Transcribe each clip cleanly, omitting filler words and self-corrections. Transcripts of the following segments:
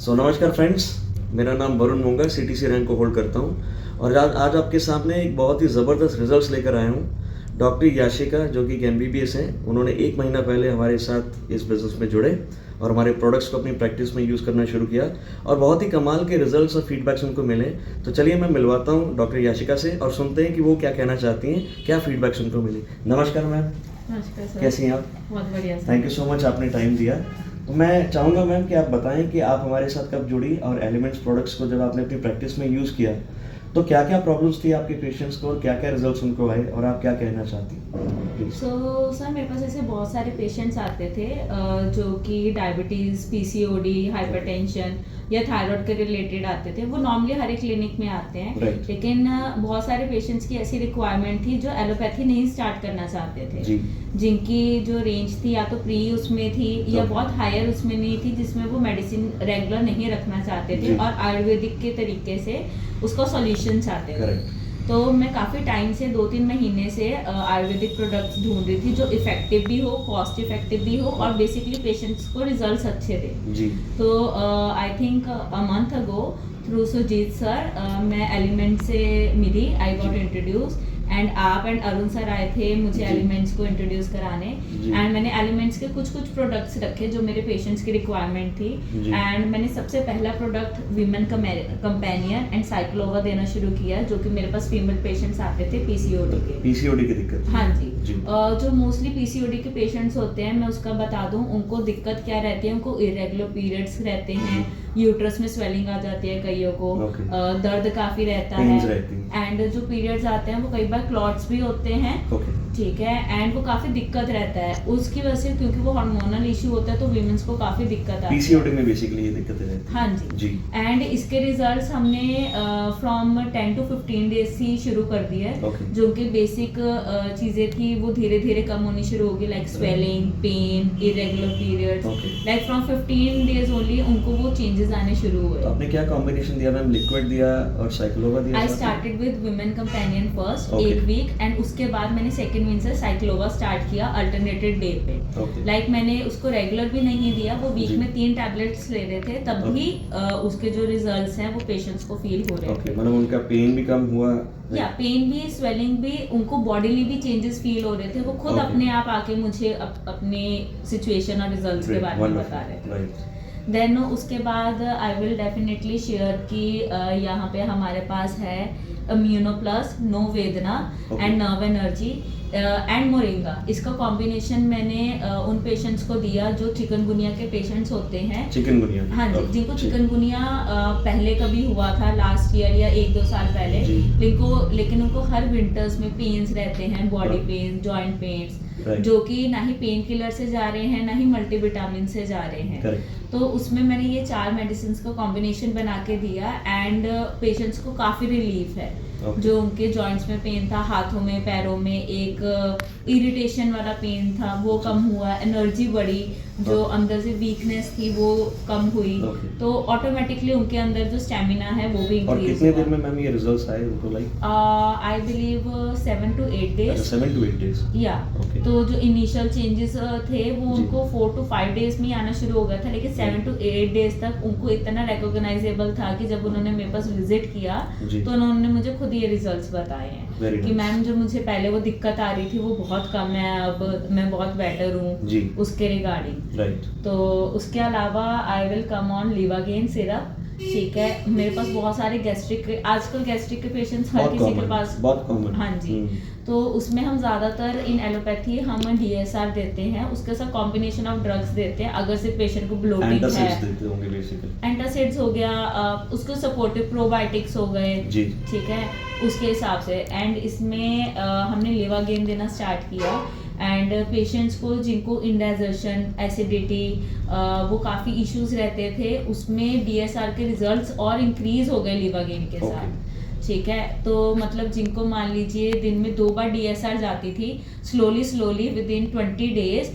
नमस्कार फ्रेंड्स, मेरा नाम वरुण मोंगा सीटीसी रैंक को होल्ड करता हूँ और आज आपके सामने एक बहुत ही ज़बरदस्त रिजल्ट्स लेकर आया हूँ। डॉक्टर याशिका जो कि एक एमबीबीएस हैं, उन्होंने 1 महीना पहले हमारे साथ इस बिज़नेस में जुड़े और हमारे प्रोडक्ट्स को अपनी प्रैक्टिस में यूज़ करना शुरू किया और बहुत ही कमाल के रिजल्ट्स और फीडबैक्स उनको मिले। तो चलिए मैं मिलवाता हूँ डॉक्टर याशिका से और सुनते हैं कि वो क्या कहना चाहती हैं, क्या फीडबैक्स उनको मिली। नमस्कार मैम। नमस्कार सर। कैसी हैं आप? बहुत बढ़िया sir. Thank you so much, आपने टाइम दिया। तो मैं चाहूँगा मैम कि आप बताएं कि आप हमारे साथ कब जुड़ी और एलिमेंट्स प्रोडक्ट्स को जब आपने अपनी प्रैक्टिस में यूज़ किया तो क्या क्या प्रॉब्लम्स थी आपके पेशेंट्स को और क्या क्या रिजल्ट्स उनको आए और आप क्या कहना चाहती हैं? सर मेरे पास ऐसे बहुत सारे पेशेंट्स आते थे जो कि डायबिटीज़, पीसीओडी, हाइपरटेंशन या थायराइड के रिलेटेड आते थे। वो नॉर्मली हर एक क्लिनिक में आते हैं। Right. लेकिन बहुत सारे पेशेंट्स की ऐसी रिक्वायरमेंट थी जो एलोपैथी नहीं स्टार्ट करना चाहते थे जी। जिनकी जो रेंज थी या तो प्री उसमें थी या Okay. बहुत हायर उसमें नहीं थी, जिसमें वो मेडिसिन रेगुलर नहीं रखना चाहते थे जी। और आयुर्वेदिक के तरीके से उसका सॉल्यूशन चाहते थे। Correct. तो मैं काफ़ी टाइम से 2-3 महीने से आयुर्वेदिक प्रोडक्ट्स ढूंढ रही थी जो इफेक्टिव भी हो, कॉस्ट इफेक्टिव भी हो और बेसिकली पेशेंट्स को रिजल्ट्स अच्छे थे। जी। तो I think a month ago through Sujeet sir मैं एलिमेंट से मिली, आई गॉट इंट्रोड्यूस एंड आप एंड अरुण सर आए थे मुझे जी। एलिमेंट्स को इंट्रोड्यूस कराने जी। एंड मैंने एलिमेंट्स के कुछ प्रोडक्ट्स रखे जो मेरे पेशेंट्स की रिक्वायरमेंट थी जी। एंड मैंने सबसे पहला प्रोडक्ट वीमेन कंपेनियन एंड साइक्लोवा देना शुरू किया जो कि मेरे पास फीमेल पेशेंट्स आते थे पीसीओडी के। पीसीओडी की दिक्कत? हाँ जी, जी। जो मोस्टली पीसीओडी के पेशेंट्स होते हैं मैं उसका बता दूं उनको दिक्कत क्या रहती है। उनको इरेगुलर पीरियड्स रहते हैं, यूट्रस में स्वेलिंग आ जाती है कईयों को, Okay. दर्द काफी रहता Pains है रहती हैं। एंड जो पीरियड्स आते हैं वो कई बार क्लॉट्स भी होते हैं। ओके। ठीक है, एंड वो काफी दिक्कत रहता है उसकी वजह से, क्योंकि वो हार्मोनल इशू होता है तो वीमेंस को काफी दिक्कत आती है। पीसीओडी में बेसिकली ये दिक्कतें रहती हैं। हाँ जी। जी। एंड इसके रिजल्ट्स हमने फ्रॉम 10 to 15 डेज से शुरू कर दिए Okay. जो कि बेसिक चीजें थी वो धीरे धीरे कम होनी शुरू होगी, like swelling, pain, irregular periods, Okay. Like from 15 days only उनको वो चेंजेस आने शुरू हुए। तो आपने क्या कॉम्बिनेशन दिया मैम? लिक्विड दिया और साइक्लोवा दिया? आई साथ में? Started with women companion first Okay. 8 week and उसके बाद मैंने सेकंड वीक से साइक्लोवा स्टार्ट किया अल्टरनेटेड डे पे। Okay. लाइक मैंने उसको रेगुलर भी नहीं दिया, वो वीक जी। में 3 टैबलेट्स ले रहे थे तब Okay. भी उसके जो रिजल्ट्स हैं वो पेशेंट्स को फील हो रहे ओके, थे। मतलब उनका पेन भी कम हुआ? या पेन भी, स्वेलिंग भी, उनको बॉडीली भी चेंजेस फील हो रहे थे। वो खुद Okay. अपने आप आके मुझे अपने सिचुएशन और रिजल्ट्स के बारे में बता रहे थे। राइट। देन उसके बाद आई विल डेफिनेटली शेयर कि यहाँ पे हमारे पास है इम्यूनो प्लस, नो वेदना Okay. And nerve energy and moringa. इसका कॉम्बिनेशन मैंने उन पेशेंट्स को दिया जो चिकनगुनिया के पेशेंट्स होते हैं। चिकनगुनिया? हाँ जी, Okay. जिनको जी। चिकनगुनिया पहले कभी हुआ था लास्ट ईयर या 1-2 साल पहले, जी। लेकिन उनको हर विंटर्स में पेन्स रहते हैं, body Right. Pain, joint pains, Right. जो कि ना ही पेन किलर से जा रहे हैं ना ही मल्टीविटामिन से जा रहे हैं। Correct. तो उसमें मैंने ये 4 मेडिसिन का कॉम्बिनेशन बना के दिया एंड पेशेंट्स को काफ़ी रिलीफ है। Okay. जो उनके जॉइंट्स में पेन था, हाथों में, पैरों में एक इरिटेशन वाला पेन था वो कम हुआ, एनर्जी बढ़ी, जो Okay. अंदर से वीकनेस थी वो कम हुई। Okay. तो ऑटोमेटिकली उनके अंदर जो स्टेमिना है वो भी और इंक्रीज कितने दिन में मैम ये रिजल्ट्स आए उनको? Like I believe 7 to 8 days. 7 to 8 days? या Okay. तो जो इनिशियल चेंजेस थे वो जी। उनको 4 to 5 डेज में ही आना शुरू हो गया था, लेकिन 7 to 8 डेज तक उनको इतना रिकॉग्नाइजेबल था कि जब उन्होंने मेरे पास विजिट किया जी। तो उन्होंने मुझे खुद ये रिजल्ट्स बताए हैं Very कि nice. मैम जो मुझे पहले वो दिक्कत आ रही थी वो बहुत कम है, अब मैं बहुत बेटर हूँ जी। उसके रिगार्डिंग। राइट। तो उसके अलावा I will come on Livogen syrup. ठीक है, मेरे पास बहुत सारे गैस्ट्रिक, आजकल गैस्ट्रिक के पेशेंट्स हर बहुत किसी के common, पास, बहुत कॉमन। हाँ जी। तो उसमें हम ज़्यादातर इन एलोपैथी हम डीएसआर देते हैं, उसके साथ कॉम्बिनेशन ऑफ ड्रग्स देते हैं अगर सिर्फ पेशेंट को ब्लोटिंग एंटासिड्स है। देते होंगे बेसिकली। एंटासिड्स हो गया, उसको सपोर्टिव प्रोबायोटिक्स हो गए। जी। ठीक है, उसके हिसाब से। एंड इसमें हमने लिवागेन देना स्टार्ट किया एंड पेशेंट्स को जिनको इंडाइजेशन, एसिडिटी, वो काफ़ी इश्यूज रहते थे, उसमें डीएसआर के रिजल्ट्स और इंक्रीज हो गए लिवागेन के साथ। ठीक है, तो मतलब जिनको मान लीजिए दिन में 2 बार डीएसआर जाती थी, slowly with in 20 days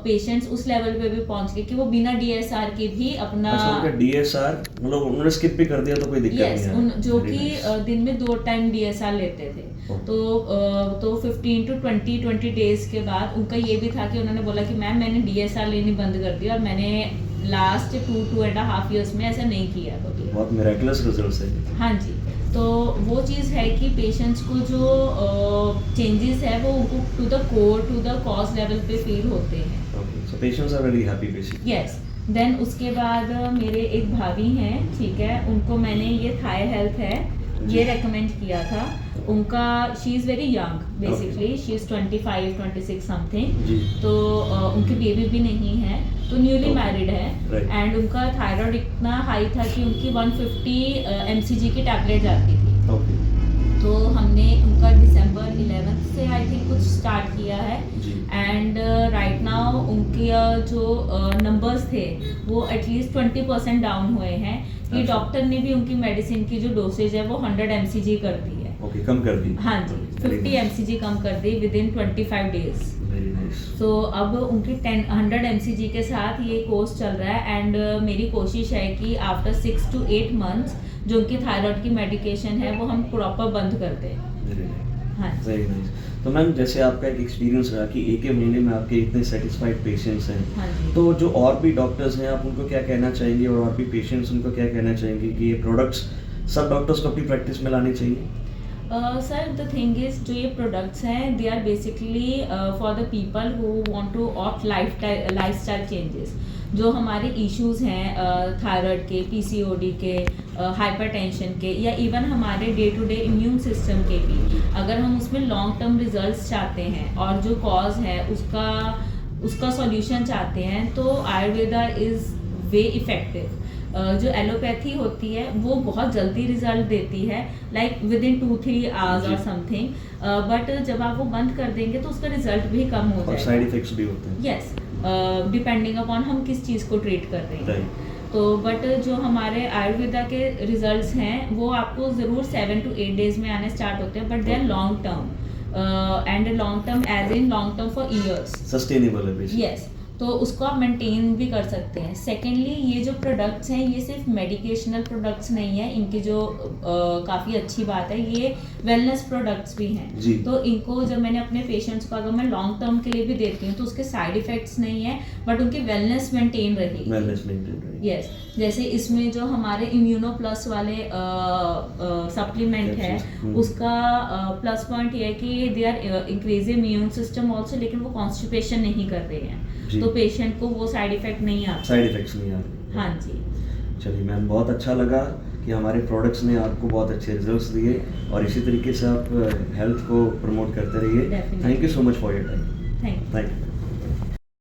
patients उस लेवल पे भी पहुंच गए कि वो बिना डीएसआर के भी अपना, अच्छा, उनका डीएसआर मतलब उन्होंने स्किप भी कर दिया तो कोई दिक्कत यस, नहीं है? जो Very कि nice. दिन में 2 टाइम डीएसआर लेते थे। तो 15 to 20 डेज के बाद उनका ये भी था कि उन्होंने बोला कि मैम मैंने डीएसआर लेनी बंद कर दी और मैंने लास्ट 2.5 ईयर्स में ऐसा नहीं किया कभी। बहुत मिरेकलस रिजल्ट्स है। हाँ जी, तो वो चीज़ है कि पेशेंट्स को जो चेंजेस है वो उनको to the core to the cause level पे फील होते हैं। Okay, so patients are very happy basically. Yes, then उसके बाद मेरे एक भाभी हैं, ठीक है, उनको मैंने ये थाई हेल्थ है जी। ये रेकमेंड किया था। उनका she is very young basically, she is 25-26 something. जी। तो उनकी बेबी भी नहीं है, तो न्यूली Okay. मैरिड है। Right. एंड उनका थायराइड इतना हाई था कि उनकी 150 mcg की टैबलेट आती थी। ओके। तो हमने उनका दिसंबर 11 से आई थिंक कुछ स्टार्ट किया है। जी। एंड राइट नाउ उनके जो नंबर्स थे वो एटलीस्ट 20% डाउन हुए हैं कि अच्छा। डॉक्टर ने भी उनकी मेडिसिन की जो डोसेज है वो 100 mcg कर दी है। ओके, कम कर दी। हाँ जी, 50 mcg कम कर दी within 25 days. Very nice. तो अब उनकी 100 mcg के साथ ये कोर्स चल रहा है। एंड मेरी कोशिश है कि आफ्टर 6 to 8 मंथ्स जो उनकी थायराइड की मेडिकेशन है वो हम प्रॉपर बंद कर दें। Very nice. हाँ जी। Very nice. तो मैम, जैसे आपका एक एक्सपीरियंस रहा कि एक ही महीने में आपके इतने सेटिस्फाइड पेशेंट्स हैं, हाँ जी। तो जो और भी डॉक्टर्स हैं आप उनको क्या कहना चाहेंगे, और भी पेशेंट्स उनको क्या कहना चाहेंगे कि ये प्रोडक्ट्स सब डॉक्टर्स को अपनी प्रैक्टिस में लाने चाहिए? सर द थिंग इज जो ये प्रोडक्ट्स हैं they are basically for the people who want to opt lifestyle changes. जो हमारे इश्यूज हैं थायराइड के, पीसीओडी के, हाइपरटेंशन के, या इवन हमारे day to day immune system के भी, अगर हम उसमें लॉन्ग टर्म रिजल्ट्स चाहते हैं और जो कॉज है उसका सॉल्यूशन चाहते हैं, तो आयुर्वेदा इज़ वे इफ़ेक्टिव। जो एलोपैथी होती है वो बहुत जल्दी रिजल्ट देती है, लाइक विद इन 2-3 आवर्स और समथिंग, बट जब आप वो बंद कर देंगे तो उसका रिजल्ट भी कम हो और जाएगा। साइड इफेक्ट्स भी होते हैं। यस, डिपेंडिंग अपॉन हम किस चीज़ को ट्रीट कर रहे हैं। राइट। तो बट जो हमारे आयुर्वेदा के रिजल्ट्स हैं वो आपको ज़रूर 7 to 8 डेज में आने स्टार्ट होते हैं, but they are long term and long term as in long term for years. Sustainable है बेसिकली। यस, तो उसको आप मेंटेन भी कर सकते हैं। सेकेंडली, ये जो प्रोडक्ट्स हैं ये सिर्फ मेडिकेशनल प्रोडक्ट्स नहीं है, इनकी जो काफ़ी अच्छी बात है ये वेलनेस प्रोडक्ट्स भी हैं। जी। तो इनको जब मैंने अपने पेशेंट्स को, अगर मैं लॉन्ग टर्म के लिए भी देती हूँ तो उसके साइड इफ़ेक्ट्स नहीं है, बट उनकी वेलनेस मेंटेन रहेगी। वेलनेस मेंटेन रहेगी। यस, जैसे इसमें जो हमारे इम्यूनो प्लस वाले सप्लीमेंट है Capsules, उसका प्लस पॉइंट ये है कि they are increase immune system also, लेकिन वो कॉन्स्टिपेशन नहीं कर रहे हैं, जी। तो पेशेंट को वो साइड इफेक्ट नहीं आता। साइड इफेक्ट्स नहीं आ रहे। हाँ जी। चलिए मैम, बहुत अच्छा लगा कि हमारे प्रोडक्ट्स ने आपको बहुत अच्छे रिजल्ट्स दिए, और इसी तरीके से आप हेल्थ को प्रमोट करते रहिए। Definitely. Thank you so much for your time. Thank you. Thank you.